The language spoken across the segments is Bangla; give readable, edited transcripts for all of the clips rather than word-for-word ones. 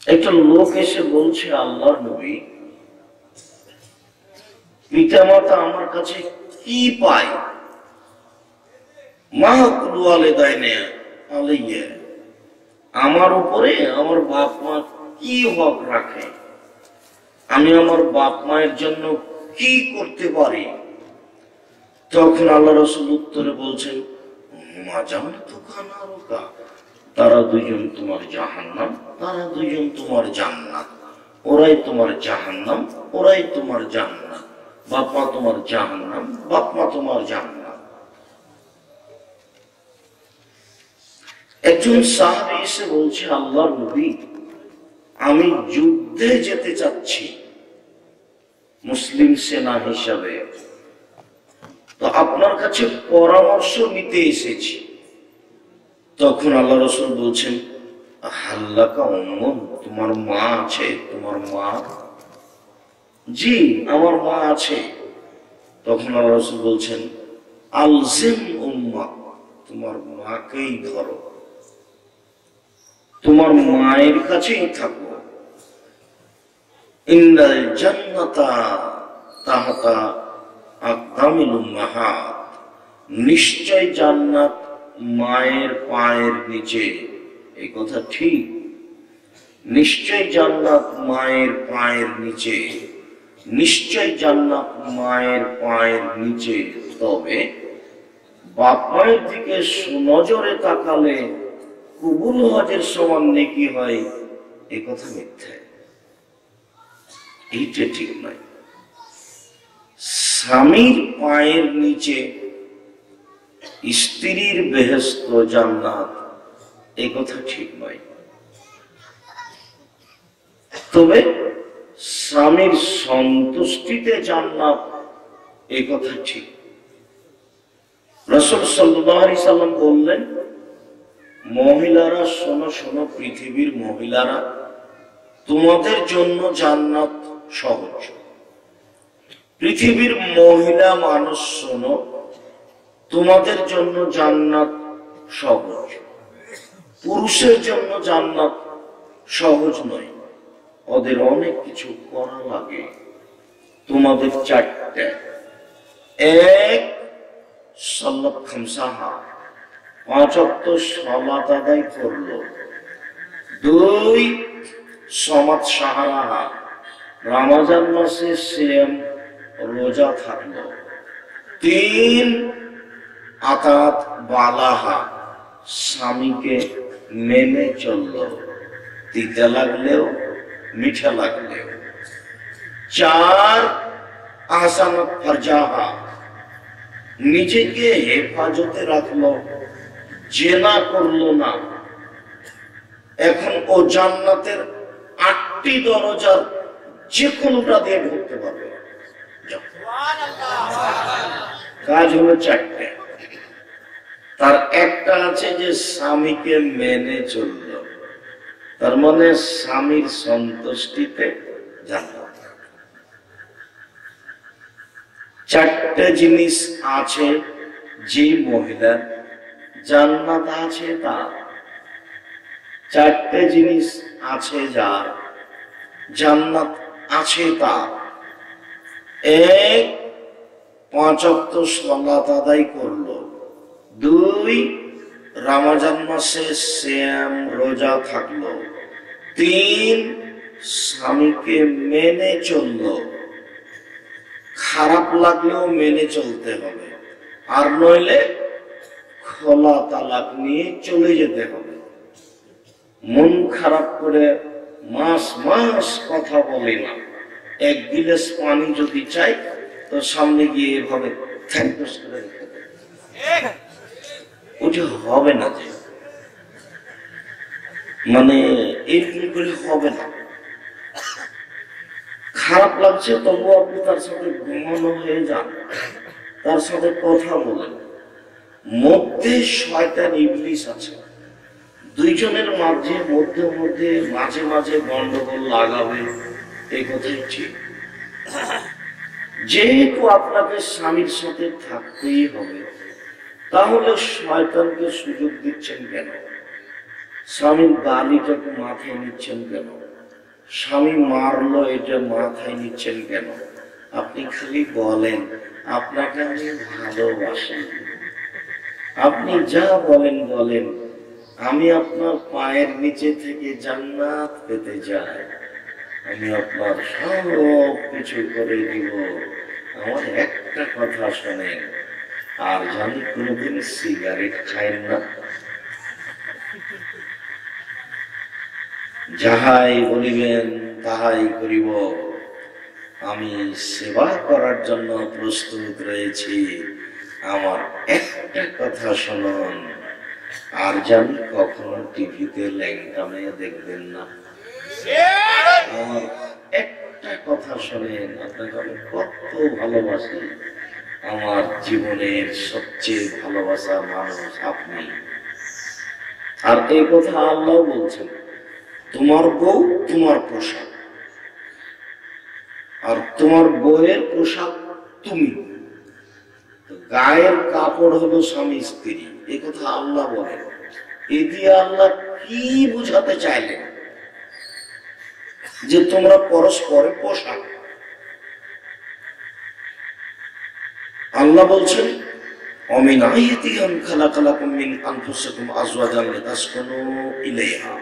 একটা লোক এসে বলছে, আল্লাহর নবী, পিতামাতা আমার কাছে কি পায়? আমার উপরে আমার বাপ মা কি হক রাখে? আমি আমার বাপ মায়ের জন্য কি করতে পারি? তখন আল্লাহ রাসূল উত্তরে বলছেন, তারা দুইজন তোমার জাহান্নাম, তারা দুইজন তোমার জান্নাত। ওরাই তোমার জাহান্নাম, ওরাই তোমার জান্নাত। বাপ মা তোমার জাহান্নাম, বাপ মা তোমার জান্নাত। একজন সাহাবী এসে বলছে, আল্লাহর নবী, আমি যুদ্ধে যেতে চাচ্ছি মুসলিম সেনা হিসাবে, তো আপনার কাছে পরামর্শ নিতে এসেছি। তখন আল্লাহ রাসূল বলছেন, হাল্লাকা উম্মুন, তোমার মা আছে? তোমার মা? জি, আমার মা আছে। তখন আল্লাহ রাসূল বলছেন, আলজিম উম্মা, তোমার মাকেই ধরো, তোমার মায়ের কাছেই থাকো। ইন্নাল জান্নাতা তাহতা আকদামিল উম্মাহাত, নিশ্চয় জান্নাত মায়ের পায়ের নিচে। এই কথা ঠিক, নিশ্চয় জান্নাত মায়ের পায়ের নিচে, নিশ্চয় জান্নাত মায়ের পায়ের নিচে। তবে বাপ মায়ের দিকে সুনজরে তাকালে কবুল হজের সমান নেকি হয়, এ কথা মিথ্যা, এইটা ঠিক নয়। স্বামীর পায়ের নিচে স্ত্রীর বেহেশত জান্নাত, এ কথা ঠিক নয়। তবে স্বামীর সন্তুষ্টিতে জান্নাত, এ কথা ঠিক। রাসূল সাল্লাল্লাহু আলাইহি সাল্লাম বললেন, মহিলারা শোনো শোনো, পৃথিবীর মহিলারা, তোমাদের জন্য জান্নাত সহজ। পৃথিবীর মহিলা মানুষ শোনো, তোমাদের জন্য জান্নাত সহজ। পুরুষের জন্য জান্নাত সহজ নয়, ওদের অনেক কিছু করা লাগে। তোমাদের চারটে: এক, সালাত খামসাহা, 5 ওয়াক্ত সালাত আদায় করলো। 2, সমাত সাহারাহা, রমজান মাসে সিয়াম রোজা থাকলো। 3, আতাত বালাহা, স্বামীকে মেনে চললো, তিতা লাগলেও মিঠা লাগলেও। 4, আহসানাত ফারজাহা, নিজেকে হেফাজতে রাখলো, জেনা করলো না। এখন ও জান্নাতের 8টি দরজার যে কোনটা দিয়ে ঢুকতে পারবে। কাজ হলো 4টে। তার একটা আছে যে স্বামীকে মেনে চলল, তার মানে স্বামীর সন্তুষ্টিতে জান্নাত। 4টে জিনিস আছে যে মহিলার জান্নাত আছে তার। 4টে জিনিস আছে যার জান্নাত আছে তার। 1, 5 ওয়াক্ত সালাত আদায় করলো। 2, রমজান মাসে সিয়াম রোজা থাকলো। 3, স্বামীকে মেনে চললো, খারাপ লাগলেও মেনে চলতে হবে, আর নইলে খোলা তালাক নিয়ে চলে যেতে হবে। মন খারাপ করে মাস মাস কথা বলে না, 1 গিলাস পানি যদি চাই তো সামনে গিয়ে এভাবে থ্যাঙ্কস করে রেখে দেবে, ওটা হবে না। যে মানে এরকম করে হবে না। খারাপ লাগছে তবু আপনি তার সাথে ঘুমানো হয়ে যান, তার সাথে কথা বলেন। মধ্যে শয়তান ইবলিস আছে, দুইজনের মাঝে মধ্যে মাঝে মাঝে গন্ডগোল লাগাবে, এই কথাই ঠিক। যেহেতু আপনাকে স্বামীর সাথে থাকতেই হবে, তাহলে শয়তানকে সুযোগ দিচ্ছেন কেন? স্বামীর গালিটাকে মাথায় নিচ্ছেন কেন? স্বামী মারলো, এটা মাথায় নিচ্ছেন কেন? আপনি খালি বলেন আপনাকে আমি ভালোবাসি, আপনি যা বলেন বলেন, আমি আপনার পায়ের নিচে থেকে জান্নাত পেতে চাই, আমি আপনার সব কিছু করে দিব, আমার একটা কথা শোনেন, আর জানি কোনোদিন সিগারেট খাইন না, যাহাই বলিবেন তাহাই করিব, আমি সেবা করার জন্য প্রস্তুত রয়েছি, আমার একটা কথা শুনুন, আর জানি কখনো টিভিতে ল্যাংটা মেয়ে দেখবেন না, আমার একটা কথা শোনেন, আপনাকে আমি কত ভালোবাসি, আমার জীবনের সবচেয়ে ভালোবাসা মানুষ আপনি। আর এই কথা আল্লাহ বলছেন, তোমার বউ তোমার পোশাক, আর তোমার বউয়ের পোশাক তুমি, গায়ের কাপড় হলো স্বামী স্ত্রী, এই কথা আল্লাহ বলেন। এ দিয়ে আল্লাহ কি বুঝাতে চাইলেন? যে তোমরা পরস্পরের পোশাক। আল্লাহ বলছেন, অমিন আয়াতিহি আন খালাকালাকুম মিন আনফুসিকুম আজওয়াজান লিতাসকুনু ইলাইহা,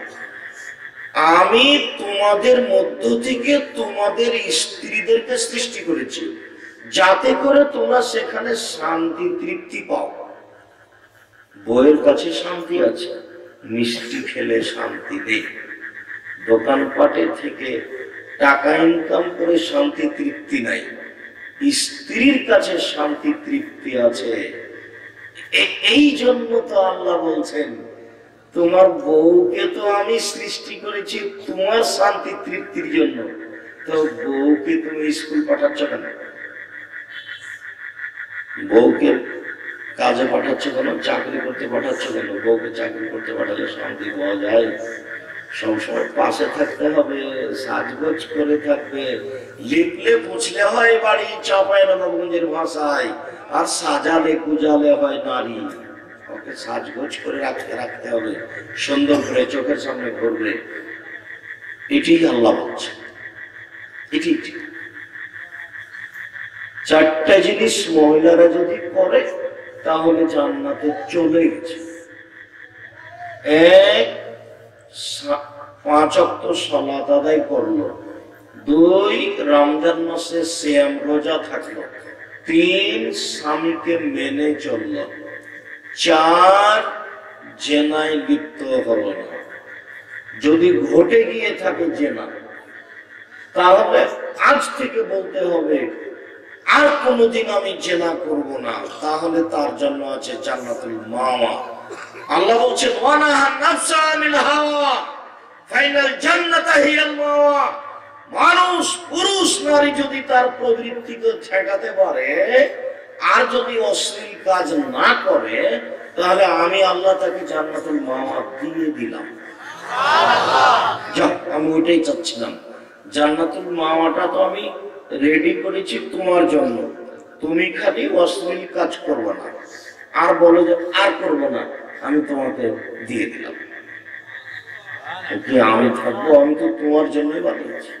আমি তোমাদের মধ্য থেকে তোমাদের স্ত্রীদেরকে সৃষ্টি করেছি যাতে করে তোমরা সেখানে শান্তি তৃপ্তি পাও। বউয়ের কাছে শান্তি আছে, মিষ্টি খেলে শান্তি নেই, দোকানপাটে থেকে টাকা ইনকাম করে শান্তি তৃপ্তি নাই, স্ত্রীর কাছে শান্তি তৃপ্তি আছে। এই জন্য তো আল্লাহ বলছেন, তোমার বউকে তো আমি সৃষ্টি করেছি তোমার শান্তি তৃপ্তির জন্য, তো বউকে তুমি স্কুল পাঠাচ্ছ কেন? বউকে কাজে পাঠাচ্ছ কেন? চাকরি করতে পাঠাচ্ছ কেন? বউকে চাকরি করতে পাঠালে শান্তি পাওয়া যায়? সবসময় পাশে থাকতে হবে, সাজগোজ করে থাকবে, লিপলে পুছলে হয় বাড়ি চাপায় নবাবগঞ্জের ভাষায়, আর সাজালে গুজালে হয় নারী। ওকে সাজগোজ করে রাখতে হবে, সুন্দর করে চোখের সামনে ঘুরবে। এটি আল্লাহ বলছে, এটি চারটা জিনিস মহিলারা যদি করে তাহলে জান্নাতে চলে গেছে। এক, 5 ওয়াক্ত সালাত আদায় করলো। 2, রমজান মাসে সিয়াম রোজা থাকলো। 3, স্বামীকে মেনে চললো। 4, জেনায় লিপ্ত হলো না। যদি ঘটে গিয়ে থাকে জেনা, তাহলে আজ থেকে বলতে হবে আর কোনদিন আমি জেনা করব না, তাহলে তার জন্য আছে জান্নাতুল মাওয়া। আল্লাহ বলছেন, ওয়ানাহা নাফসা আনিল হাওয়া ফাইনাল জান্নাতা হিয়াল মাওয়া। মানুষ, পুরুষ নারী যদি তার প্রবৃত্তিকে ঠেকাতে পারে আর যদি অশ্লীল কাজ না করে, তাহলে আমি আল্লাহ তাকে জান্নাতুল মাওয়া দিয়ে দিলাম। যাক, আমি ওইটাই চাচ্ছিলাম, জান্নাতুল মাওয়াটা তো আমি রেডি করেছি তোমার জন্য, তুমি খালি অশ্লীল কাজ করবে না, আর বলো যে আর করবো না, আমি তোমাকে দিয়ে দিলাম। আমি থাকবো, আমি তো তোমার জন্যই বানিয়েছি।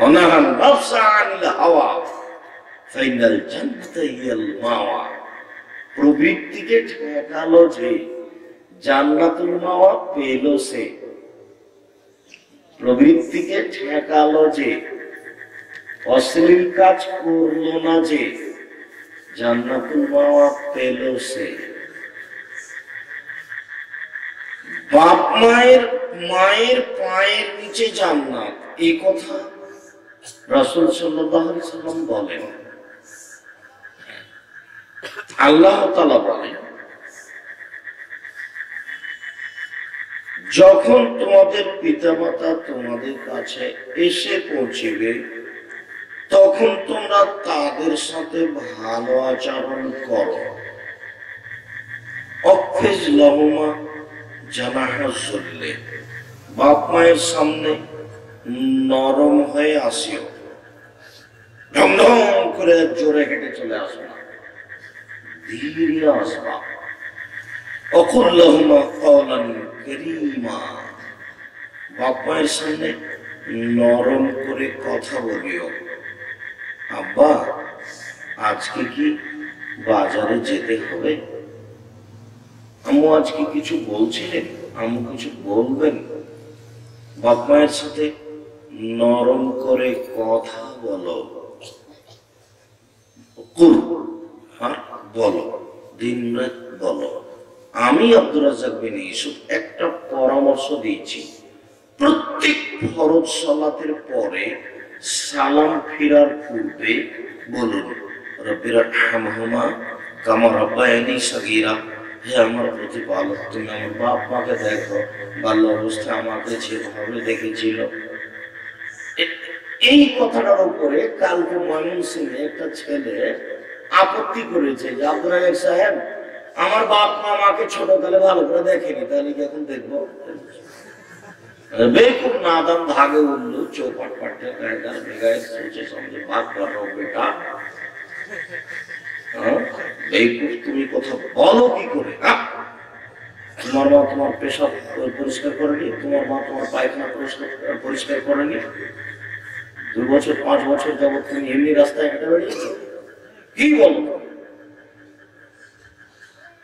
অনাহান নাফসা আনিল হাওয়া ফাইনাল জান্নাতা হিয়াল মাওয়া। প্রবৃত্তিকে ঠেকালো যে, জান্নাতুল মাওয়া পেল সে। প্রবৃত্তিকে ঠেকালো যে, অশ্লীল কাজ করলো না যে, জান্নাতুল মাওয়া পেল সে। বাপ মায়ের পায়ের নিচে জান্নাত, এই কথা রাসূল সাল্লাল্লাহু আলাইহি সাল্লাম বলেন। আল্লাহ তাআলা বলেন, যখন তোমাদের পিতামাতা তোমাদের কাছে এসে পৌঁছবে, তখন তোমরা তাদের সাথে ভালো আচরণ করো। অফিজ লাহুমা জানাহা যুল্লি, বাপ মায়ের সামনে নরম হয়ে আসিও, ঢংঢং করে জোরে হেঁটে চলে আসো না, ধীরে আসবা। অকুল লাহুমা কওলান কারীমা, বাপ মায়ের সামনে নরম করে কথা বলিও। আব্বা আজকে কি বাজারে যেতে হবে? আম্মু আজকে কিছু বলছিলেন, আম্মু কিছু বলবেন? বাপ মায়ের সাথে নরম করে কথা বলো, বলো, দিন রাত বলো। আমি আব্দুর রাজ্জাক বিন ইউসুফ একটা পরামর্শ দিয়েছি, প্রত্যেক ফরজ সালাতের পরে সালাম ফেরার পূর্বে বলুন, রব্বির আরহামহুমা কামা রাব্বায়ানি সাগীরা। হে আমার প্রতিপালক, তুমি আমার বাপ মাকে দেখো, বাল্য অবস্থায় আমাকে যেভাবে দেখেছিল। এই কথাটার উপরে কালকে ময়মনসিংহে একটা ছেলে আপত্তি করেছে যে আব্দুর রাজ্জাক সাহেব, আমার বাপ মা আমাকে ছোটকালে ভালো করে দেখেনি, তাহলে কি এখন দেখবো? बेवकूफ नादम धागे उल्लू चौपट पट्टे कहकर बेगाए सोचे समझे बात कर रहा हूँ बेटा। बेवकूफ তুমি কথা বলো কি করে? তোমার মা তোমার পেশাব পরিষ্কার করেনি, তোমার মা তোমার পায়খানা পরিষ্কার করেনি, 2 বছর 5 বছর যাবত তুমি এমনি রাস্তায় হেঁটে বেরিয়েছো, কি বলো?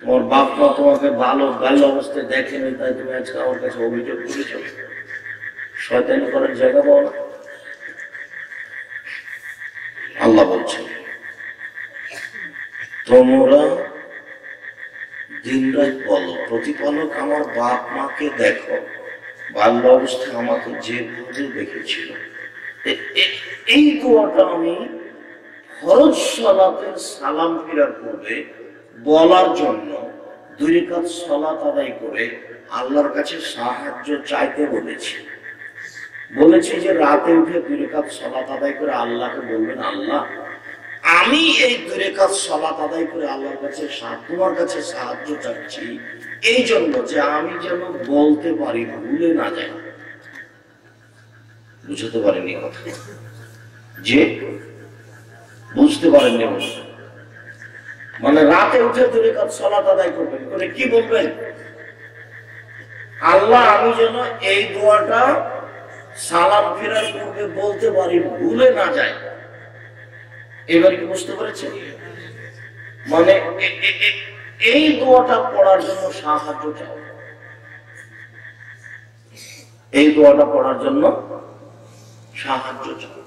তোমার বাপ মা তোমাকে ভালো বাল্য অবস্থায় দেখেনি, তাই তুমি আজকে আমার কাছে অভিযোগ করেছো? শয়তানি করার জায়গা পাও না। আল্লাহ বলছেন, তোমরা দিন রাত বলো, প্রতিপালক আমার বাপ মাকে দেখো, বাল্য অবস্থায় আমাকে যেভাবে দেখেছিল। এই দোয়াটা আমি ফরজ সালাতের সালাম ফেরার পূর্বে বলার জন্য 2 রাকাত সালাত আদায় করে আল্লাহর কাছে সাহায্য চাইতে বলেছি যে রাতে উঠে 2 রাকাত সালাত আদায় করে আল্লাহকে বলবেন, আল্লাহ আমি এই 2 রাকাত সালাত আদায় করে আল্লাহর কাছে তোমার কাছে সাহায্য চাচ্ছি, এই জন্য যে আমি যেন বলতে পারি, ভুলে না যাই। বুঝতে পারেননি কথা? যে বুঝতে পারেননি মানে রাতে উঠে 2 রাকাত সালাত আদায় করবেন, করে কি বলবেন? আল্লাহ আমি যেন এই দোয়াটা সালাম ফেরার পূর্বে বলতে পারি, ভুলে না যায়। এবার কি বুঝতে পেরেছেন? মানে এই দোয়াটা পড়ার জন্য সাহায্য চাও, এই দোয়াটা পড়ার জন্য সাহায্য চাও।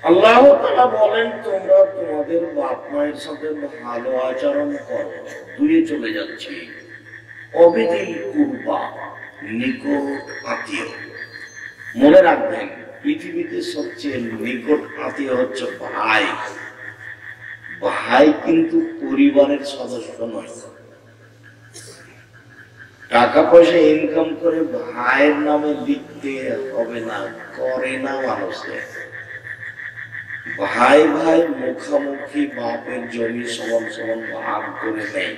আল্লাহ তাআলা বলেন, তোমরা তোমাদের বাপ মায়ের সাথে ভালো আচরণ করো। 2 চলে যাচ্ছি, অবিদিল কুরবা, নিকট আত্মীয়। মনে রাখবেন, পৃথিবীতে সবচেয়ে নিকট আত্মীয় হচ্ছে ভাই। ভাই কিন্তু পরিবারের সদস্য নয়। টাকা পয়সা ইনকাম করে ভাইয়ের নামে লিখতে হবে না, করে না মানুষে। ভাই ভাই মুখামুখি বাপের জমি সমান সমান ভাগ করে নেয়।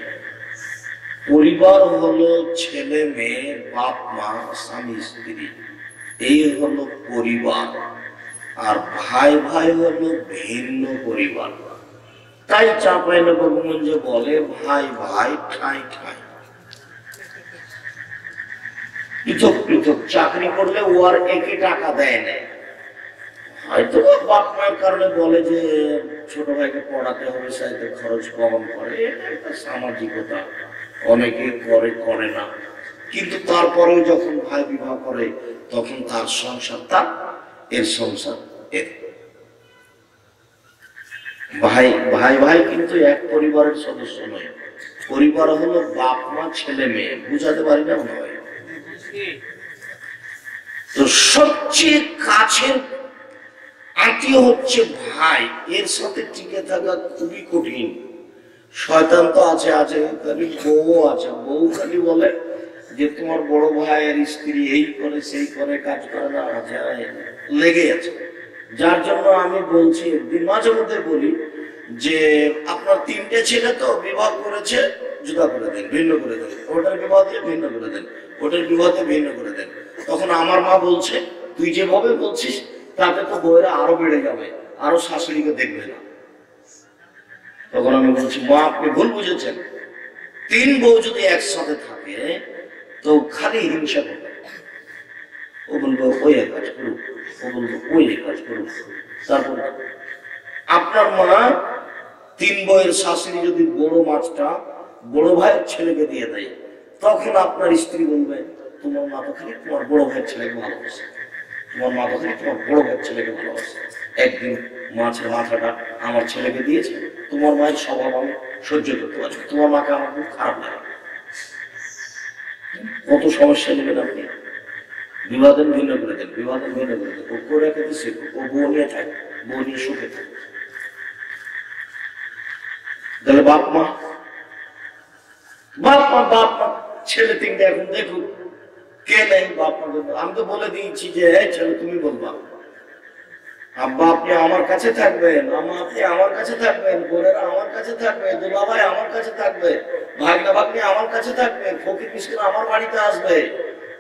পরিবার হলো ছেলে মেয়ে, বাপ মা, স্বামী স্ত্রী, এই হলো পরিবার। আর ভাই ভাই হলো ভিন্ন পরিবার। তাই চাঁপাইনবাবগঞ্জে বলে ভাই ভাই ঠাঁই ঠাঁই। পৃথক পৃথক চাকরি করলে ও আর একই টাকা দেয় না। হয়তো বাপ মায়ের কারণে বলে যে ছোট ভাইকে পড়াতে হবে, সাইতে খরচ কম করে, এটা একটা সামাজিকতা, অনেকে করে, করে না। কিন্তু তারপরেও যখন ভাই বিবাহ করে তখন তার সংসার তার, এর সংসার এর। ভাই ভাই ভাই কিন্তু এক পরিবারের সদস্য নয়। পরিবার হলো বাপ মা ছেলে মেয়ে। বুঝাতে পারি না মনে হয়? তো সবচেয়ে কাছের আত্মীয় হচ্ছে ভাই। এর সাথে টিকে থাকা খুবই কঠিন। শয়তান তো আছে আছে, খালি বউ আছে। বউ খালি বলে যে তোমার বড় ভাইয়ের স্ত্রী এই করে সেই করে, কাজ করে না, লেগে আছে। যার জন্য আমি বলছি, একদিন মাঝে মধ্যে বলি যে আপনার 3টে ছেলে তো বিবাহ করেছে, জুদা করে দেন, ভিন্ন করে দেন। ওটার বিবাহ দিয়ে ভিন্ন করে দেন, ওটার বিবাহ দিয়ে ভিন্ন করে দেন। তখন আমার মা বলছে, তুই যেভাবে বলছিস তাতে তো বউয়েরা আরো বেড়ে যাবে, আরো শাশুড়িকে দেখবে না। তখন আমি বলছি, মা আপনি ভুল বুঝেছেন। তিন বউ যদি একসাথে থাকে তো খালি হিংসা করবে। ও বলবো ওই এক কাজ করুক, ও বলবো ওই এক কাজ করুক। তারপর আপনার মা তিন বউয়ের শাশুড়ি যদি বড় মাছটা বড় ভাইয়ের ছেলেকে দিয়ে দেয়, তখন আপনার স্ত্রী বলবে তোমার মা তো খালি তোমার বড় ভাইয়ের ছেলেকে ভালোবাসে, তোমার মা তো খালি তোমার বড় ভাইয়ের ছেলেকে ভালোবাসে। একদিন মাছের মাথাটা আমার ছেলেকে দিয়েছে, তোমার মায়ের স্বভাব আমি সহ্য করতে পারি, তোমার মাকে আমার খুব খারাপ লাগে। কত সমস্যা নেবেন আপনি? বিবাদন ভিন্ন করে দেন, বিবাদন ভিন্ন করে দেন। ও করে খেতে শিখুক, ও বউ নিয়ে থাকে, বউ নিয়ে সুখে থাকে। তাহলে বাপ মা ছেলে তিনটে এখন দেখুন কে নেই বাপ মা। আমি তো বলে দিয়েছি যে ছেলে তুমি বলবা আব্বা আপনি আমার কাছে থাকবেন, আম্মা আপনি আমার কাছে থাকবেন, বোনেরা আমার কাছে থাকবে, দুলা ভাই আমার কাছে থাকবে, ভাগনা ভাগ্নি আমার কাছে থাকবে, ফকির মিসকিন আমার বাড়িতে আসবে।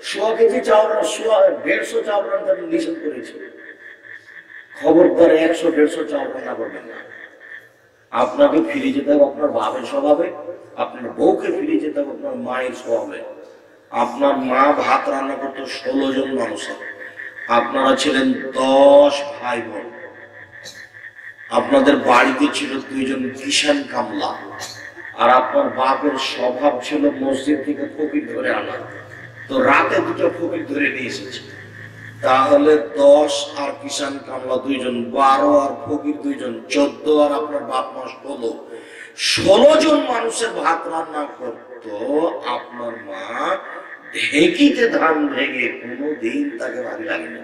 100 কেজি চাউল 150 চাউল রান্না নিষেধ করেছে। খবরদার 100-150 চাউল রান্না করবেন না। আপনাকে ফিরে যেতে হবে আপনার বাপের স্বভাবে, আপনার বউকে ফিরে যেতে হবে আপনার মায়ের স্বভাবে। আপনার মা ভাত রান্না করতো 16 জন মানুষের, আপনারা ছিলেন 10 ভাই বোন, আপনাদের বাড়িতে ছিল 2 জন কিষান কামলা, আর আপনার বাপের স্বভাব ছিল মসজিদ থেকে ফকির ধরে আনা। তো রাতে 2টা ফকির ধরে নিয়ে এসেছে, তাহলে 10 আর কিষান কামলা 2 জন, 12 আর ফকির 2 জন, 14 আর আপনার বাপ মা 16 জন মানুষের ভাত রান্না করতো আপনার মা। ঢেঁকিতে ধান ভেঙে কোনোদিন তাকে ভারী লাগে না।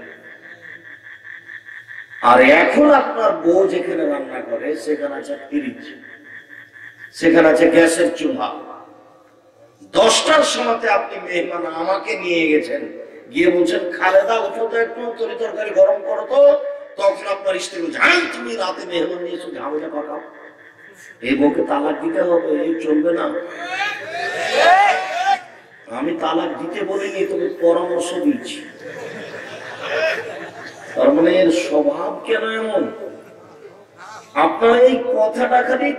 আর এখন আপনার বউ যেখানে রান্না করে সেখানে আছে ফ্রিজ, সেখানে আছে গ্যাসের চুলা। 10টার সময়তে আপনি মেহমান আমাকে নিয়ে গেছেন, গিয়ে বলছেন খালেদা উঠো তো একটু তরি তরকারি গরম করো তো, তখন আপনার স্ত্রী বলছে তুমি রাতে মেহমান নিয়েছো ঝামেলা পাকাও। এই বউকে তালাক দিতে হবে, এই চলবে না। আমি তালাক দিতে বলিনি, তবে পরামর্শ দিচ্ছি। তার মানে এর স্বভাব কেন এমন? আপনার এই কথাটা খালি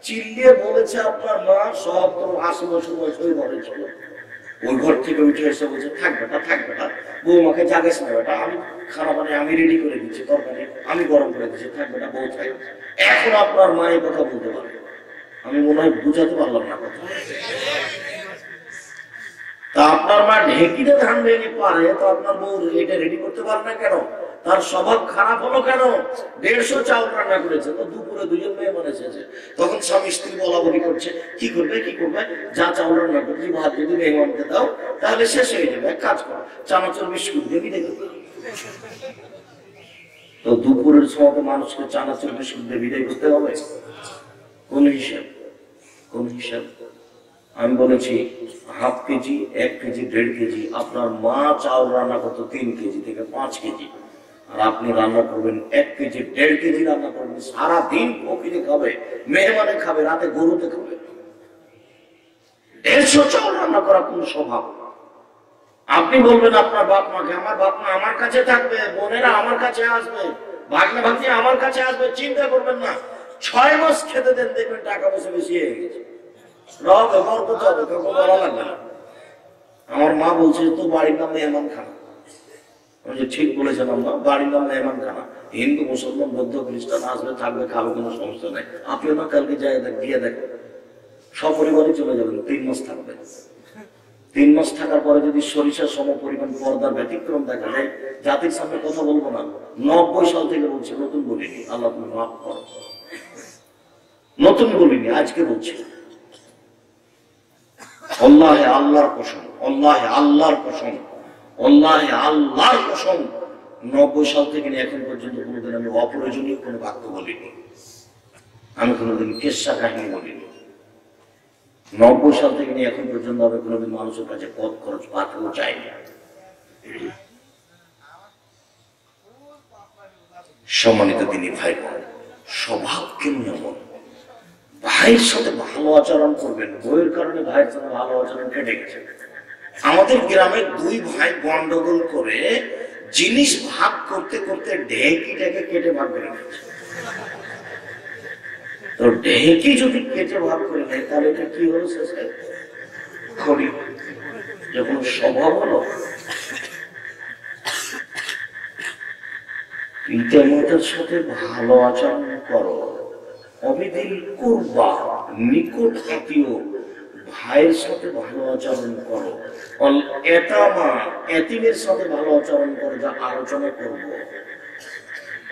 চিল্লিয়ে বলেছে আপনার মা, সব তো 80 বছর বয়স ওই ঘরে ছিল, ওই ঘর থেকে উঠে এসে বলছে থাক বেটা থাক বেটা, বৌমাকে জাগেস না বেটা, আমি খানা বানিয়ে আমি রেডি করে দিচ্ছি, তরকারি আমি গরম করে দিচ্ছি, থাক বেটা বউ থাক। এখন আপনার মা এই কথা বলতে পারে? আমি মনে হয় বুঝাতে পারলাম না কথা। তা আপনার মা ঢেঁকিতে ধান ভেঙে পারে, তো আপনার বউ এটা রেডি করতে পারে না কেন? তার স্বভাব খারাপ হলো কেন? 150 চাউল রান্না করেছে, তো দুপুরে 2 জন মেহমান এসেছে, তখন স্বামী স্ত্রী বলা বলি করছে কি করবে কি করবে, যা চাউল রান্না করছি ভাত যদি মেহমানকে দাও তাহলে শেষ হয়ে যাবে, এক কাজ করো চানাচুর বিস্কুট দিয়ে বিদায় করবে। তো দুপুরের সময় মানুষকে চানাচুর বিস্কুট দিয়ে বিদায় করতে হবে? কোন হিসাব, কোন হিসাব? আমি বলেছি ½ কেজি, 1 কেজি, 1.5 কেজি। আপনার মা চাউল রান্না করতো 3 কেজি থেকে 5 কেজি, আর আপনি রান্না করবেন 1 কেজি, 1.5 কেজি রান্না করবেন। সারাদিন ফকিরে খাবে, মেহমানে খাবে, রাতে গরুতে খাবে। 150 চাউল রান্না করা কোন স্বভাব? আপনি বলবেন আপনার বাপ মাকে আমার বাপ মা আমার কাছে থাকবে, বোনেরা আমার কাছে আসবে, ভাগ্নে ভাগ্নি আমার কাছে আসবে, চিন্তা করবেন না। 6 মাস খেতে দেন, দেখবেন টাকা পয়সা বেশি হয়ে গেছে। আমার মা বলছে তো বাড়ির নাম মেহমান খানা। ঠিক বলেছেন আম্মা, বাড়ির নাম মেহমান খানা। হিন্দু মুসলমান বৌদ্ধ খ্রিস্টান আসবে থাকবে খাবে, কোনো সমস্যা নেই। আপনিও না কালকে গিয়ে দেখেন, সপরিবারে চলে যাবেন, 3 মাস থাকবেন। 3 মাস থাকার পরে যদি সরিষার সম পরিমাণ পর্দার ব্যতিক্রম দেখা যায়, জাতির সামনে কথা বলবো না। 90 সাল থেকে বলছি, নতুন বলিনি, আল্লাহ তুমি মাফ করো, নতুন বলিনি, আজকে বলছি। আল্লাহে আল্লাহর কসম, আল্লাহে আল্লাহর কসম, আল্লাহে আল্লাহর কসম, 90 সাল থেকে এখন পর্যন্ত কোনোদিন আমি অপ্রয়োজনীয় কোনো বাক্য বলিনি, আমি কোনোদিন কেসা কাহিনী বলিনি। 90 সাল থেকে নিয়ে এখন পর্যন্ত আমি কোনোদিন মানুষের কাছে পথ খরচ পাতেও চাইনি। সম্মানিত তিনি ভাই বোন, স্বভাব কেন এমন? ভাইয়ের সাথে ভালো আচরণ করবেন, বইয়ের কারণে ভাইয়ের সাথে ভালো আচরণ কেটে গেছে। আমাদের গ্রামে 2 ভাই গন্ডগোল করে জিনিস ভাগ করতে করতে ঢেঁকিটাকে কেটে ভাগ করে গেছে। তো ঢেকে যদি কেটে ভাগ করে নেয় তাহলে এটা কি হলো শেষে? খড়ি। যখন স্বভাব হলো পিতা মাতার সাথে ভালো আচরণ করো, অবিদিল কুরবা নিকট আত্মীয় ভাইয়ের সাথে ভালো আচরণ করো, এতামা এতিমের সাথে ভালো আচরণ করো, যা আলোচনা করব।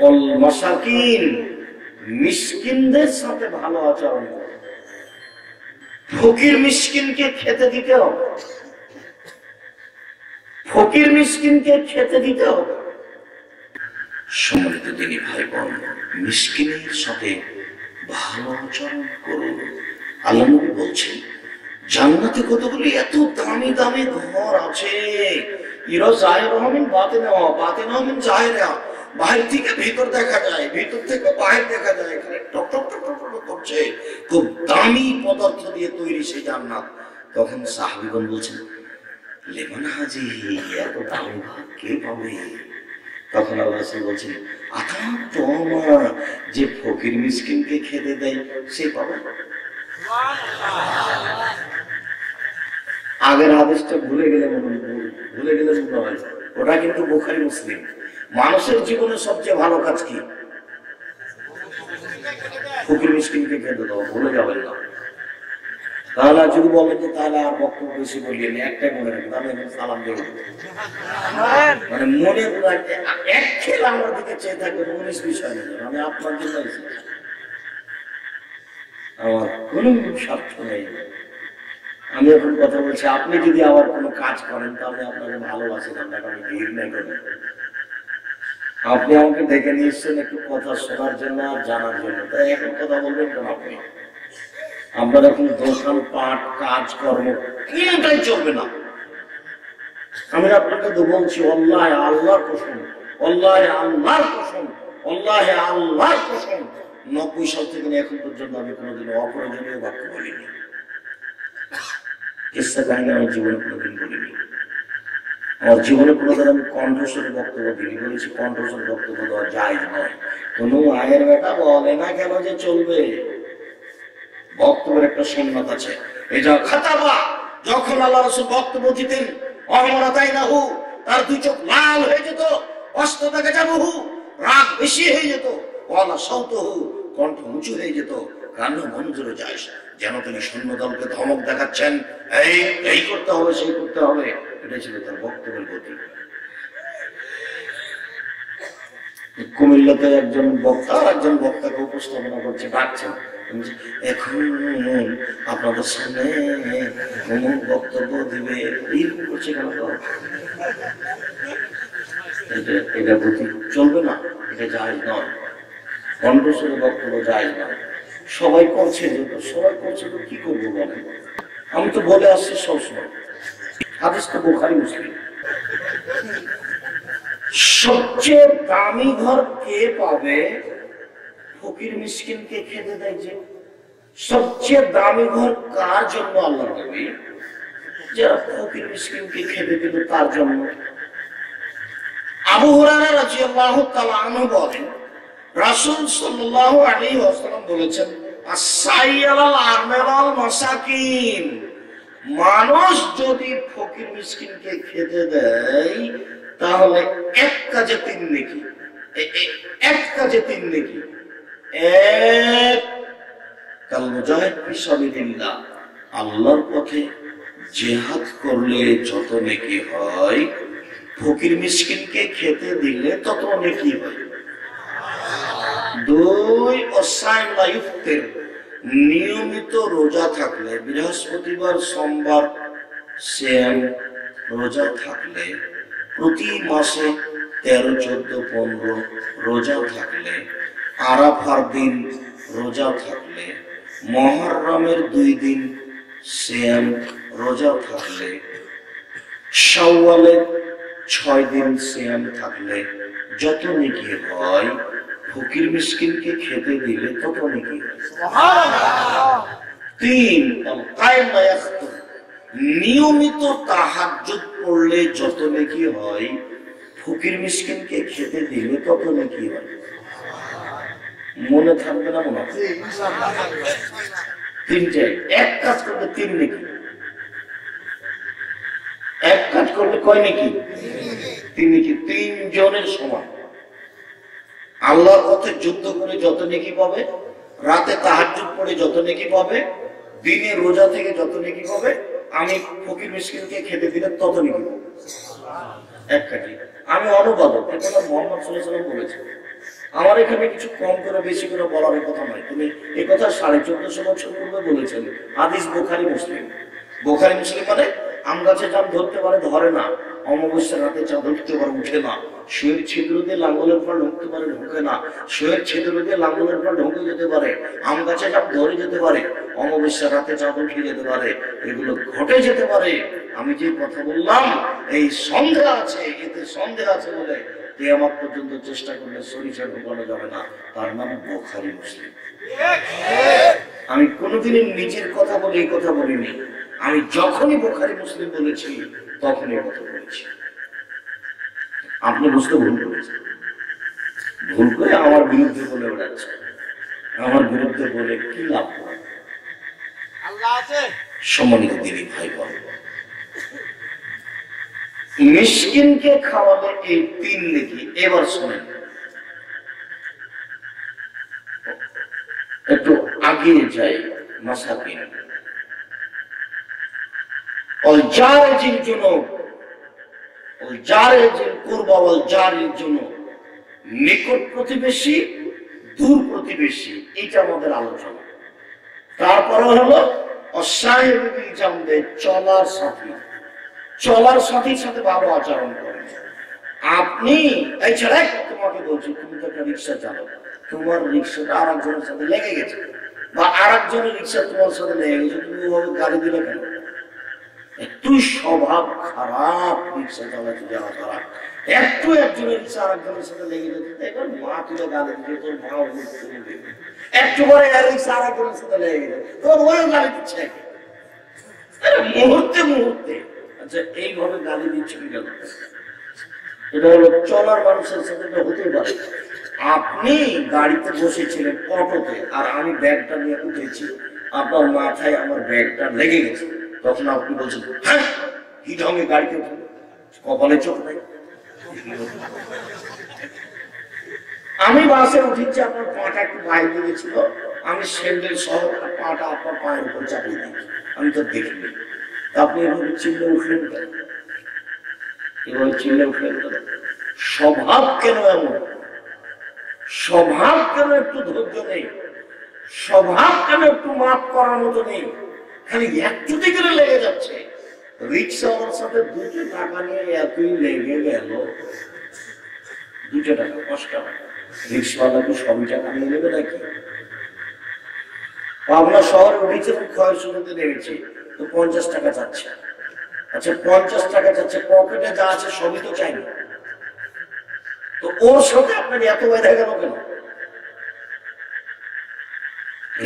অল মাসাকিন মিসকিনদের সাথে ভালো আচরণ করো। ফকির মিসকিনকে খেতে দিতে হবে, ফকির মিসকিনকে খেতে দিতে হবে। সম্মানিত দিনী ভাই বোন, মিসকিনের সাথে ভালো আচরণ করুন। আল্লাহ নবী বলছেন জান্নাতে কতগুলি এত দামি দামি ঘর আছে, ইরা জাহিরা মিন বাতিনা ওয়া বাতিনা মিন জাহিরা, বাইরে থেকে ভিতর দেখা যায়, ভিতর থেকে বাইরে দেখা যায়, এখানে টক টক টক টক টক করছে, খুব দামি পদার্থ দিয়ে তৈরি সেই জান্নাত। তখন সাহাবীগণ বলছেন লিমান হাজিহি, এত দামি ঘর কে পাবে? তখন আল্লাহ রাসূল বলছেন আতা তোমা, যে ফকির মিসকিনকে খেতে দেয় সে পাবে। আগের হাদিসটা ভুলে গেলে মনে হয়, ওটা কিন্তু বুখারী মুসলিম। মানুষের জীবনে সবচেয়ে ভালো কাজ কি? ফকির মিসকিনকে খেতে দাও, ভুলে যাবেন না। তাহলে যদি বলেন যে তাহলে আর বক্তব্য বেশি বলিয়ে নি, একটাই মনে রাখবেন, আমি এখন সালাম দেব। মানে মনে এক খেলা আমার দিকে চেয়ে থাকবেন, 19 বিষয় নেই, আমি আপনার জন্য এসেছি, আমার কোনো স্বার্থ নেই। আমি এখন কথা বলছি, আপনি যদি আবার কোনো কাজ করেন তাহলে আপনাকে ভালোবাসেন, আপনাকে আমি ঘৃণা করি। আপনি আমাকে ডেকে নিয়ে এসছেন একটু কথা শোনার জন্য আর জানার জন্য, তাই এখন কথা বলবেন কেন আপনি? আমরা এখন দোকান পাট কাজ কর্ম কোনটাই চলবে না। আমি আপনাকে তো বলছি আল্লাহ আল্লাহর কসম, আল্লাহ আল্লাহর কসম, আল্লাহ আল্লাহর কসম, 90 সাল থেকে এখন পর্যন্ত আমি কোনোদিন অপ্রয়োজনীয় বাক্য বলিনি। কিসসা কাহিনী আমি জীবনে কোনোদিন বলিনি। আমার জীবনে কোনোদিন আমি কণ্ঠস্বরে বক্তব্য দিইনি। বলেছি কণ্ঠস্বরে বক্তব্য দেওয়া জায়েজ নয়। কোনো আয়ের বেটা বলে না কেন যে চলবে? বক্তব্যের একটা সুন্নাত আছে। এটা খাতাবা, যখন আল্লাহ রাসূল বক্তব্য দিতেন অমরাতাইনাহু, তার দুই চোখ লাল হয়ে যেত, অস্তদাকা যাবহু, রাগ বেশি হয়ে যেত, ওয়ালা সাউতুহু, কণ্ঠ উঁচু হয়ে যেত, কান্না মঞ্জুর যায়, যেন তিনি সৈন্য দলকে ধমক দেখাচ্ছেন, এই এই করতে হবে সেই করতে হবে। এটাই ছিল তার বক্তব্যের গতি। কুমিল্লাতে একজন বক্তাকে উপস্থাপনা করছে, ডাকছেন, এখন আপনাদের সামনে বক্তব্য দিবে, এইরকম করছে কেন? এটা গতি চলবে না, এটা জায়েজ নয়। কণ্ঠস্বরে বক্তব্য জায়েজ নয়। সবাই করছে তো কি করবো বলেন? আমি তো বলে আসছি সবসময়, হাদিস তো বুখারী মুসলিম। সবচেয়ে দামি ঘর কে পাবে? ফকির মিসকিনকে খেতে দেয়। যে সবচেয়ে দামি ঘর কার জন্য? আল্লাহ নবী যারা ফকির মিসকিনকে খেতে দিল তার জন্য। আবু হুরায়রা রাদিয়াল্লাহু তাআলা আনহু বলেন রাসূল সাল্লাল্লাহু আলাইহি ওয়াসাল্লাম বলেছেন আস-সাইয়ালাল আরমালাল মাসাকিন, মানুষ যদি ফকির মিসকিনকে খেতে দেয় তাহলে এক কাজে 3 নেকি। এক কাজে 3 নেকি। এক, কাল মুজাহিদ ফি সাবিলিল্লাহ, আল্লাহর পথে জিহাদ করলে যত নেকি হয়, ফকির মিসকিনকে খেতে দিলে তত নেকি হয়। 2, ওয়াসাইম লা ইফতির, নিয়মিত রোজা থাকলে, বৃহস্পতিবার সোমবার সিয়াম রোজা থাকলে, প্রতি মাসে 13, 14, 15 রোজা থাকলে, আরাফার দিন রোজা থাকলে, মুহররমের 2 দিন সিয়াম রোজা থাকলে, শাওয়ালের 6 দিন সিয়াম থাকলে যত নেকি হয়, ফকির মিসকিনকে খেতে দিলে তত নেকি হয়। সুবহানাল্লাহ। 3, কায়েম লা ইয়াখতুর, নিয়মিত তাহাজ্জুদ পড়লে যত নেকি হয়, ফকির মিসকিনকে খেতে দিলে তত নেকি হয়। মনে থাকবে না মনে হয়? তিনটে, এক কাজ করলে তিন নাকি, এক কাজ করলে কয় নাকি? তিন নাকি, তিনজনের সমান। আল্লাহর পথে যুদ্ধ করে যত নেকি পাবে, রাতে তাহাজ্জুদ পড়ে যত নেকি পাবে, দিনে রোজা থেকে যত নেকি পাবে, আমি ফকির মিসকিনকে খেতে দিলে তত নেকি পাবো। এক কাটি আমি অনুবাদক, এটা মোহাম্মদ সাল্লাল্লাহু আলাইহি ওয়াসাল্লাম বলেছেন। আমার এখানে কিছু কম করে বেশি করে বলার কথা নয়। তুমি এই কথা 1450 বছর পূর্বে বলেছেন। হাদিস বুখারী মুসলিম। বুখারী মুসলিম মানে আম গাছে চাঁদ ধরতে পারে, ধরে না। অমাবস্যার রাতে চাঁদ উঠতে পারে, উঠে না। শুয়ের ছিদ্র দিয়ে লাঙ্গলের ফল ঢুকতে পারে, ঢুকে না। শুয়ের ছিদ্র দিয়ে লাঙ্গলের ফল ঢুকে যেতে পারে, আম গাছে চাঁদ ধরে যেতে পারে, অমাবস্যার রাতে চাঁদ উঠে যেতে পারে, এগুলো ঘটে যেতে পারে। আমি যে কথা বললাম এই সন্দেহ আছে, এতে সন্দেহ আছে বলে কিয়ামত পর্যন্ত চেষ্টা করলে সরিষা ঢোকানো যাবে না। তার নাম বুখারী মুসলিম। আমি কোনোদিনই নিজের কথা বলে এই কথা বলিনি। আমি যখনই বুখারী মুসলিম বলেছি তখনই কথা বলেছি। আপনি বুঝতে ভুল করেছেন, ভুল করে আমার বিরুদ্ধে বলে বেড়াচ্ছে। আমার বিরুদ্ধে বলে কি লাভ? সম্মানিত দিনী ভাই বোন, মিসকিনকে খাওয়ালে এই তিন নেকি। এবার শোনেন, একটু আগিয়ে যাই। মাসাকিন ওয়াল জারিল জুনুব, ওয়াল জারিল কুরবা ওয়াল জারিল জুনুব, নিকট প্রতিবেশী, দূর প্রতিবেশী, এটা আমাদের আলোচনা। তারপরে হলো অসাহিবিল জামবে, চলার সাথী। চলার সাথীর সাথে ভালো আচরণ করেন। আপনি এই ছেলে, তোমাকে বলছি, তুমি তো একটা রিক্সা চালাও, তোমার রিক্সাটা আর একজনের সাথে লেগে গেছে, বা আর একজনের রিক্সা তোমার সাথে লেগে গেছে, তুমি ওভাবে গাড়ি দিলে কেন? একটু স্বভাব খারাপ, রিক্সা চালাতে যাওয়া খারাপ। একটু একজনের রিক্সা আর একজনের সাথে লেগে যেতে, এবার মা তুলে গাড়ি দিয়ে তোর মা একটু পরে রিক্সা আর একজনের সাথে লেগে গেছে, তোর ওই গাড়ি দিচ্ছে মুহূর্তে মুহূর্তে। আচ্ছা, এইভাবে গালি দিচ্ছেন কেন? এটা হলো চলার মানুষের সাথে হতে পারে। আপনি গাড়িতে বসেছিলেন অটোতে, আর আমি ব্যাগটা নিয়ে উঠেছি, আপনার মাথায় আমার ব্যাগটা লেগে গেছে, তখন আপনি বলছেন হ্যাঁ কি ঢঙ্গে গাড়িতে উঠে, কপালে চোখ নাই। আমি বাসে উঠেছি, আপনার পাটা একটু বাইরে লেগেছিল, আমি স্যান্ডেল সহ পাটা আপনার পায়ের উপর চাপিয়ে দিয়েছি, আমি তো দেখিনি। আপনি এভাবে চিল্লে উঠলেন কেন? এভাবে চিল্লে উঠলেন কেন? স্বভাব কেন এমন? স্বভাব কেন একটু ধৈর্য নেই? স্বভাব কেন একটু মাপ করার মতো নেই? খালি একটুতে করে লেগে যাচ্ছে। রিক্সাওয়ালার সাথে 2 টাকা নিয়ে এতই লেগে গেল। 2 টাকা, 5 টাকা। রিক্সাওয়ালা কি সবই টাকা নিয়ে নেবে নাকি? পাবনা শহরে উঠেছে, ক্ষয়ের শুরুতে নেমেছে, তো 50 টাকা যাচ্ছে। আচ্ছা, 50 টাকা যাচ্ছে, পকেটে যা আছে সবই তো চাইনি, তো ওর সাথে আপনার এত বেঁধে গেল কেন?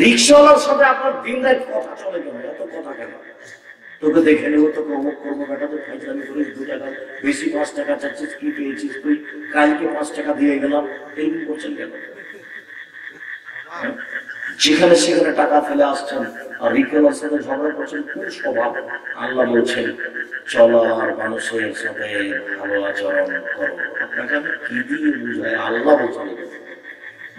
রিক্সাওয়ালার সাথে আপনার দিন রাত কথা চলে কেন? এত কথা কেন? তোকে দেখে নেবো, তোকে অমুক করবো, বেটা তো ফাইজলামি করিস, 2 টাকা বেশি 5 টাকা চাচ্ছিস, কি পেয়েছিস তুই? কালকে 5 টাকা দিয়ে গেলাম, এইরকম করছেন কেন? যেখানে সেখানে টাকা ফেলে আসছেন আর রিক্সাওয়ালার সাথে ঝগড়া করছেন, কোন স্বভাব? আল্লাহ বলছেন চলার মানুষের সাথে ভালো আচরণ করো। আপনাকে আমি কি দিয়ে বুঝাই? আল্লাহ বলছেন।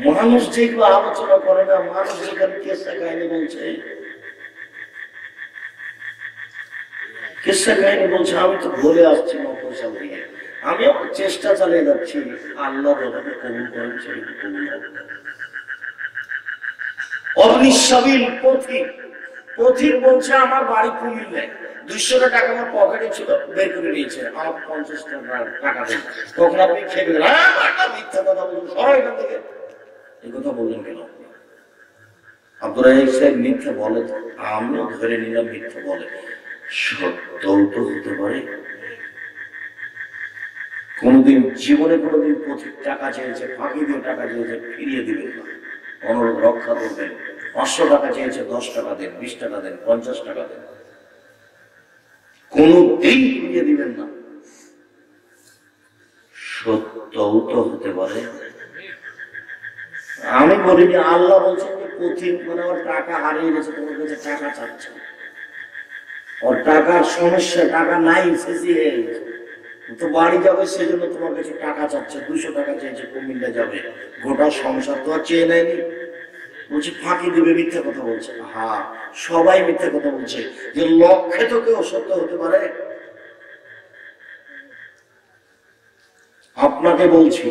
মানুষ যেগুলো আলোচনা করে না, মানুষ যেখানে কেসা কাহিনী বলছে, কেসা কাহিনী বলছে, আমি তো বলে আসছি মফসা থেকে, আমি আমার চেষ্টা চালিয়ে যাচ্ছি, আল্লাহ যতটা কবুল করেন সেটা কবুল হবে। অগ্নিসাবিল পথিক, পথিক বলছে আমার বাড়ি কুমিল্লায়, 200 টাকা আমার পকেটে ছিল, বের করে নিয়েছে, আমার 50 টাকা দেন। তখন আপনি খেয়ে গেলেন, মিথ্যা কথা বলুন, সবাই এখান থেকে। এই কথা বললেন কেন? আব্দুর রাজ্জাক সাহেব মিথ্যা বলে, আমিও ধরে নিলাম মিথ্যা বলে। সত্যও তো হতে পারে। কোনদিন জীবনে কোনদিন পথিক টাকা চেয়েছে, ফাঁকি দিয়ে টাকা চেয়েছে, ফিরিয়ে দিবেন না, অনুরোধ রক্ষা করবেন। 500 টাকা চেয়েছে, 10 টাকা দেন, 20 টাকা দেন, 50 টাকা দেন, কোনদিন ফিরিয়ে দিবেন না। সত্যও তো হতে পারে। আমি বলিনি, আল্লাহ বলছেন যে পথিক মানে ওর টাকা হারিয়ে গেছে, তোমার কাছে টাকা চাচ্ছে, ওর টাকার সমস্যা, টাকা নাই, শেষই হয়ে গেছে, তো বাড়ি যাবে সেজন্য তোমার কাছে টাকা চাচ্ছে, 200 টাকা চেয়েছে, কুমিল্লা যাবে, গোটা সংসার তো আর চেয়ে নেয়নি। বলছে ফাঁকি দিবে, মিথ্যা কথা বলছে। হ্যাঁ, সবাই মিথ্যা কথা বলছে, যে লক্ষ্যে তো কেউ সত্য হতে পারে। আপনাকে বলছি,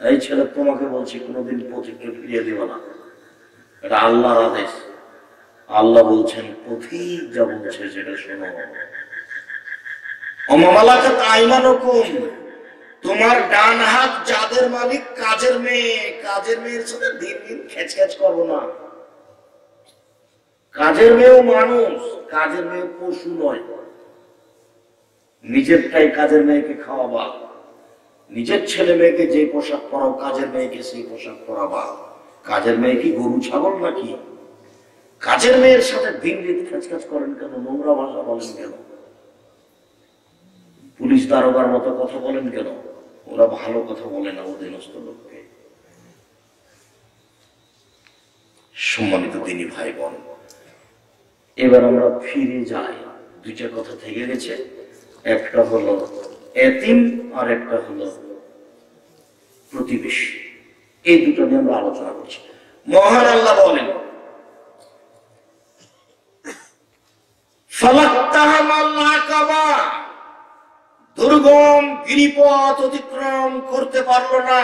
এই ছেলে তোমাকে বলছি, কোনোদিন পথিককে ফিরিয়ে দিও না, এটা আল্লাহর আদেশ। আল্লাহ বলছেন পথিক যা বলছে সেটা শোনো। অমালাকাত আইমানুকুম, তোমার ডান হাত যাদের মালিক, কাজের মেয়ে, কাজের মেয়ের সাথে দিন দিন খেচখেচ করবো না। কাজের মেয়েও মানুষ, কাজের মেয়ে পশু নয়। নিজেরটাই কাজের মেয়েকে খাওয়াবা, নিজের ছেলে মেয়েকে যে পোশাক পরাও, কাজের মেয়েকে সেই পোশাক পরাবা। কাজের মেয়ে কি গরু ছাগল নাকি? কাজের মেয়ের সাথে দিন দিন খেচখেচ করেন কেন? নোংরা ভাষা বলেন কেন? পুলিশ দারোগার মতো কথা বলেন কেন? ওরা ভালো কথা বলে না অধীনস্থ লোককে। সম্মানিত দিনী ভাই বোন, এবার আমরা ফিরে যাই। দুইটা কথা থেকে গেছে, একটা হলো এতিম আর একটা হলো প্রতিবেশী। এই দুটো নিয়ে আমরা আলোচনা করছি। মহান আল্লাহ বলেন, দুর্গম গিরিপথ অতিক্রম করতে পারলো না।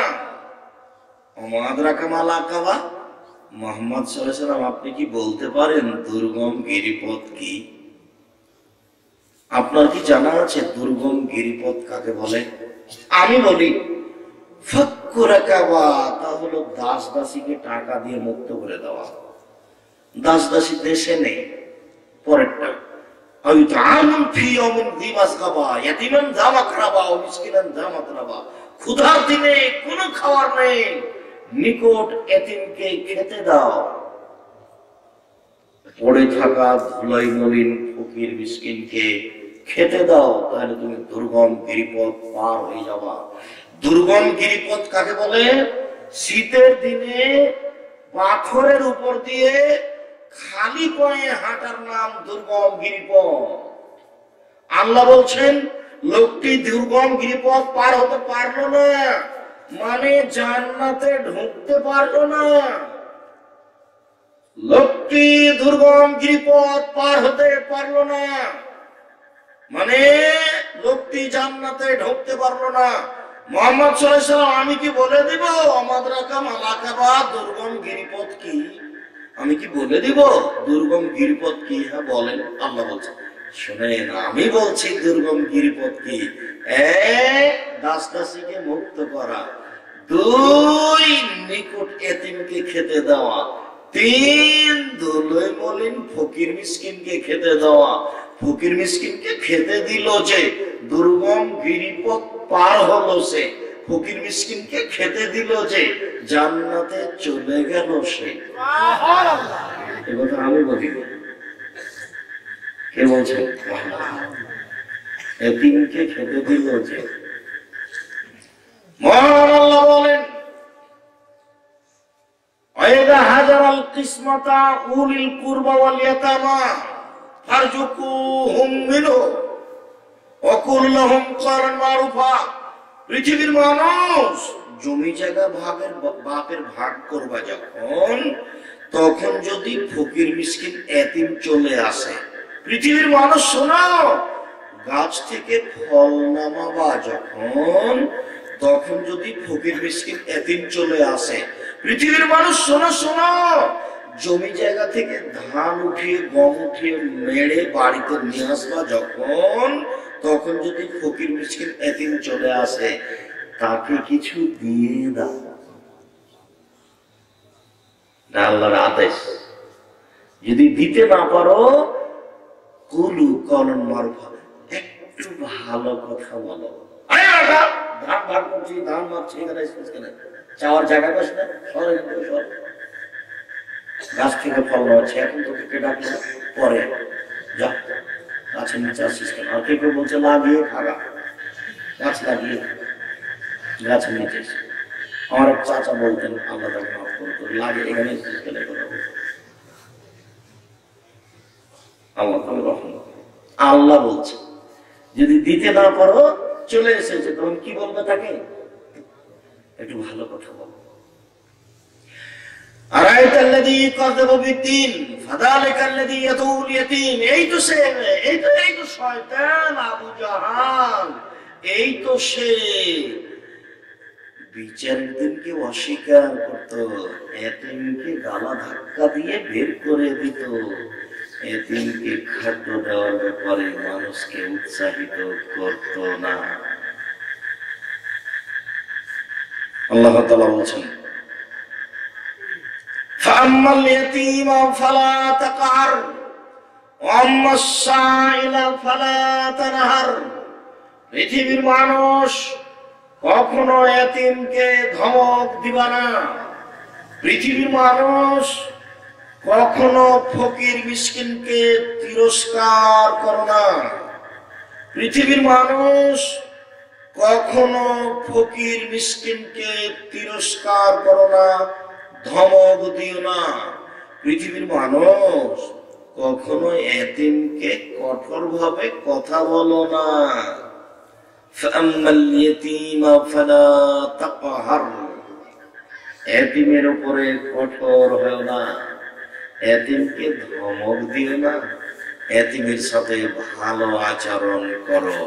মুহাম্মদ সাল্লাল্লাহু আলাইহি ওয়াসাল্লাম, আপনি কি বলতে পারেন দুর্গম গিরিপথ কি? আপনার কি জানা আছে দুর্গম গিরিপথ কাকে বলে? আমি বলি ফাক্কু রাকাবা, তা হলো দাস দাসীকে টাকা দিয়ে মুক্ত করে দেওয়া। দাস দাসী দেশে নেই। পরেরটা ক্ষুধার দিনে কোনো খাবার নেই, নিকট এতিমকে খেতে দাও। পড়ে থাকা ধুলাই মলিন ফকির মিসকিনকে খেতে দাও, তাহলে তুমি দুর্গম গিরিপথ পার হয়ে যাবা। দুর্গম গিরিপথ কাকে বলে? শীতের দিনে পাথরের উপর দিয়ে খালি পায়ে হাঁটার নাম দুর্গম গিরিপথ। আল্লাহ বলছেন লোকটি দুর্গম গিরিপথ পার হতে পারলো না, মানে জান্নাতে ঢুকতে পারলো না। লোকটি দুর্গম গিরিপথ পার হতে পারলো না, মানে লোকটি জান্নাতে ঢুকতে পারলো না। মুহাম্মদ সাল্লাল্লাহু আলাইহি ওয়াসাল্লাম, আমি কি বলে দিব আমাদরাকা মালাকাবা দুর্গম গিরিপথ কি? আমি কি বলে দিব দুর্গম গিরিপথ কি? হ্যাঁ বলেন। আল্লাহ বলছেন শুনেন, আমি বলছি দুর্গম গিরিপথ কি। এক, দাস দাসীকে মুক্ত করা। দুই, নিকট এতিমকে খেতে দেওয়া। তিন, ধুলোয় মলিন ফকির মিসকিনকে খেতে দেওয়া। ফকির মিসকিনকে খেতে দিল যে, দুর্গম গিরিপথ পার হলো সে। ফকির মিসকিনকে খেতে দিল যে, জান্নাতে চলে গেল সে। এ কথা আমি বলি, কে বলছেন? এতিমকে খেতে দিল যে। মহান আল্লাহ বলেন, ওয়াইদা হাজারাল কিসমাতা উলিল কুরবা ওয়াল ইয়াতামা ফারজুকুহুম মিনহু ওয়া কুল লাহুম কওলান মারুফা। পৃথিবীর মানুষ জমি জায়গা ভাগের বাপের ভাগ করবা যখন, তখন যদি ফকির মিসকিন এতিম চলে আসে, পৃথিবীর মানুষ শোনো, গাছ থেকে ফল নামাবা যখন, তখন যদি ফকির মিসকিন এতিম চলে আসে, পৃথিবীর মানুষ শোনো শোনো, জমি জায়গা থেকে ধান উঠিয়ে গম উঠিয়ে মেরে বাড়িতে নিয়ে আসবা যখন, তখন যদি ফকির মিসকিন এতিম চলে আসে, তাকে কিছু দিয়ে দাও। আল্লাহর আদেশ। যদি দিতে না পারো, কুলু কওলান মারুফা, একটু ভালো কথা বলো। ধান ভাগ করছি, ধান মারছি, এখানে চাওয়ার জায়গা পাস না, গাছ থেকে ফল নেওয়াচ্ছে, এখন তোকে ডাকলে পরে যা গাছের নিচে আসছিস কেন? আর কেউ কেউ বলছে লাগিয়ে খাগা, গাছ লাগিয়ে গাছের নিচে আমার এক চাচা বলতেন, আল্লাহ তাকে মাফ করতো, লাগে এখানে আল্লাহ তাকে রহম। আল্লাহ বলছে যদি দিতে না পারো, চলে এসেছে, তখন কি বলবে তাকে? একটু ভালো কথা বলো। এই তো শয়তান আবু জাহাল, এই তো সে বিচারের দিনকে অস্বীকার করত, এতিমকে গালা ধাক্কা দিয়ে বের করে দিত, এতিমকে খাদ্য দেওয়ার ব্যাপারে মানুষকে উৎসাহিত করত না। আল্লাহ তাআলা বলছেন, فَأَمَّا الْيَتِيمَ فَلَا تَقْهَرْ وَأَمَّا السَّائِلَ فَلَا تَنْهَرْ। পৃথিবীর মানুষ কখনো এতিমকে ধমক দিবা না, পৃথিবীর মানুষ কখনো ফকির মিসকিনকে তিরস্কার করো না, পৃথিবীর মানুষ কখনো ফকির মিসকিনকে তিরস্কার করো না, ধমক দিও না। পৃথিবীর মানুষ কখনো এতিমকে কঠোর ভাবে কথা বলো না। এতিমের উপরে কঠোর হও না, এতিমকে ধমক দিও না, এতিমের সাথে ভালো আচরণ করো।